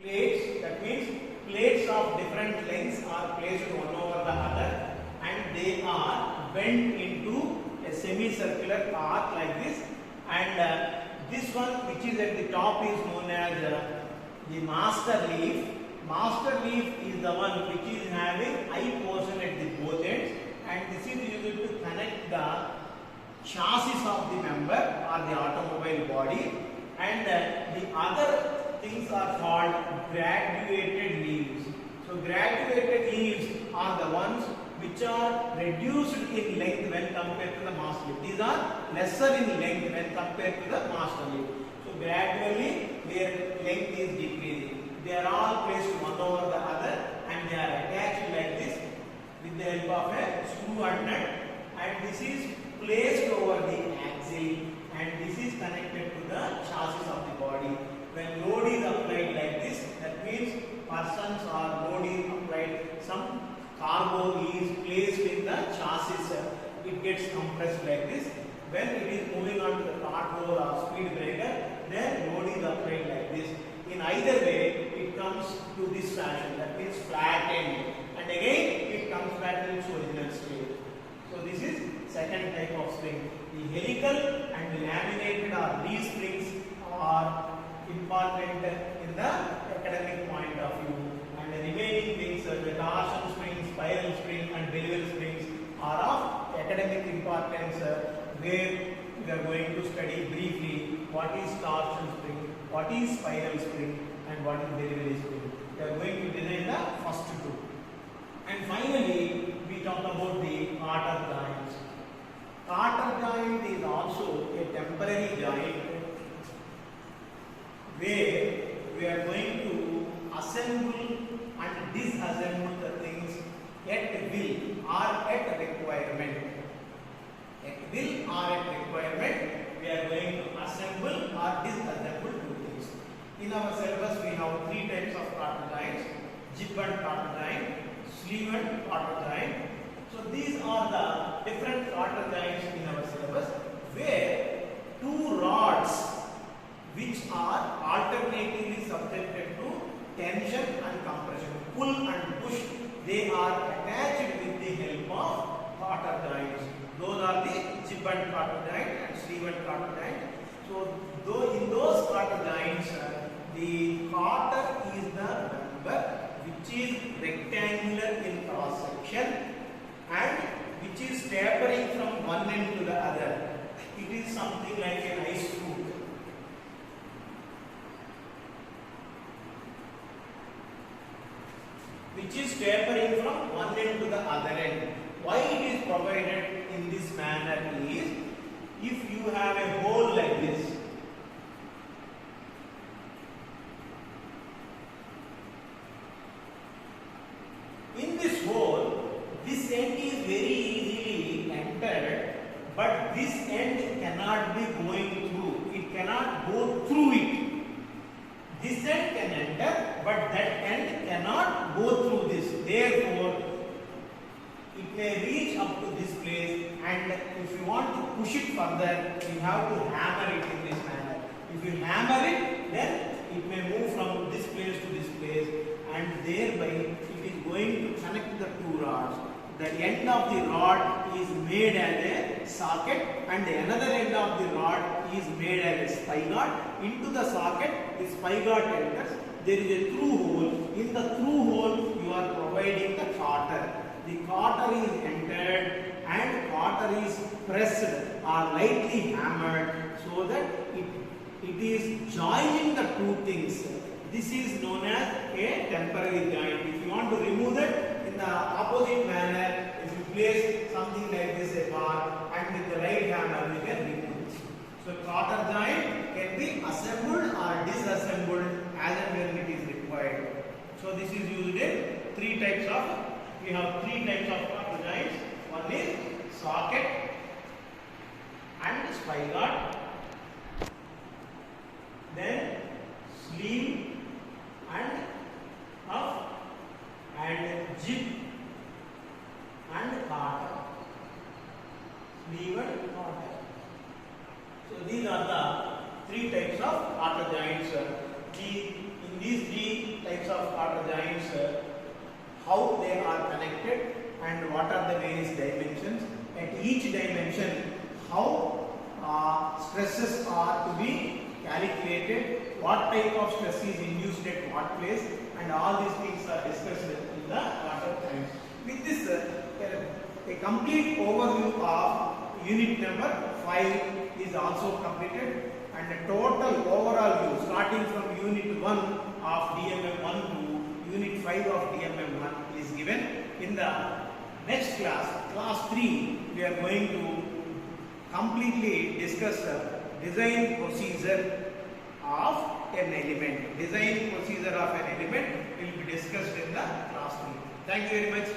Plates, that means plates of different lengths are placed one over the other and they are bent into a semicircular arc like this, and this one which is at the top is known as the master leaf. Master leaf is the one which is having eye portion at the both ends, and this is used to connect the chassis of the member or the automobile body, and the other things are called graduated leaves. So graduated leaves are the ones which are reduced in length when compared to the master leaf. These are lesser in length when compared to the master leaf. So gradually their length is decreasing. They are all placed one over the other and they are attached like this with the help of a screw and nut, and this is placed over the axle and this is connected to the chassis of the body. When load is applied like this, that means persons or load is applied, some cargo is placed in the chassis, it gets compressed like this. When it is moving on to the cargo or speed breaker, then load is applied like this. In either way, it comes to this fashion, that means flat end, and again it comes back to its original state. So this is second type of spring. The helical and laminated or leaf springs are important in the academic point of view, and the remaining things, the torsion springs, spiral spring and bevel springs are of academic importance, where we are going to study briefly what is torsion spring, what is spiral spring and what is bevel spring. We are going to design the first two, and finally we talk about the Carter joints. Carter joint is also a temporary joint where we are going to assemble and disassemble the things at will or at requirement. At will or at requirement, we are going to assemble or disassemble two things. In our syllabus, we have three types of Carter joints: jib and Carter joint, sleeve and Carter joint. So these are the different Carter joints in our syllabus, where two rods which are alternatively subjected to tension and compression, pull and push, they are attached with the help of Carter joints. Those are the jib and Carter joint and sleeve and Carter joint. So though in those Carter joints, the Carter is the member which is rectangular in cross section and which is tapering from one end to the other. It is something like an ice fruit. Which is tapering from one end to the other end. Why it is provided in this manner is, if you have a hole like this, in this hole, this end is very easily entered, but this end cannot be going through. It cannot go through it. This end can enter, but that end cannot go through this. Therefore, it may reach up to this place, and if you want to push it further, you have to hammer it in this manner. If you hammer it, then it may move from this place to this place, and thereby it is going to connect the two rods. The end of the rod is made as a socket, and another end of the rod is made as a spigot. Into the socket, the spigot enters. There is a through hole. In the through hole, you are providing the Carter. The Carter is entered and Carter is pressed or lightly hammered so that it is joining the two things. This is known as a temporary joint. If you want to remove that in the opposite manner, if you place something like this, a bar, and with the right hammer, you can remove it. So Carter joint can be assembled or disassembled as and when it is required. So this is used in three types of. We have three types of Carter joints. One is socket and spigot, then sleeve and cuff, and jib and Carter. Sleeve and Carter. So these are the three types of Carter joints. In these three types of order joints, how they are connected and what are the various dimensions. At each dimension, how stresses are to be calculated, what type of stress is induced at what place, and all these things are discussed in the order joints. With this, a complete overview of unit number 5 is also completed, and a total overall view starting from unit 1 of DMM1 to unit 5 of DMM1 is given. In the next class, class 3, we are going to completely discuss the design procedure of an element. Design procedure of an element will be discussed in the class 3. Thank you very much.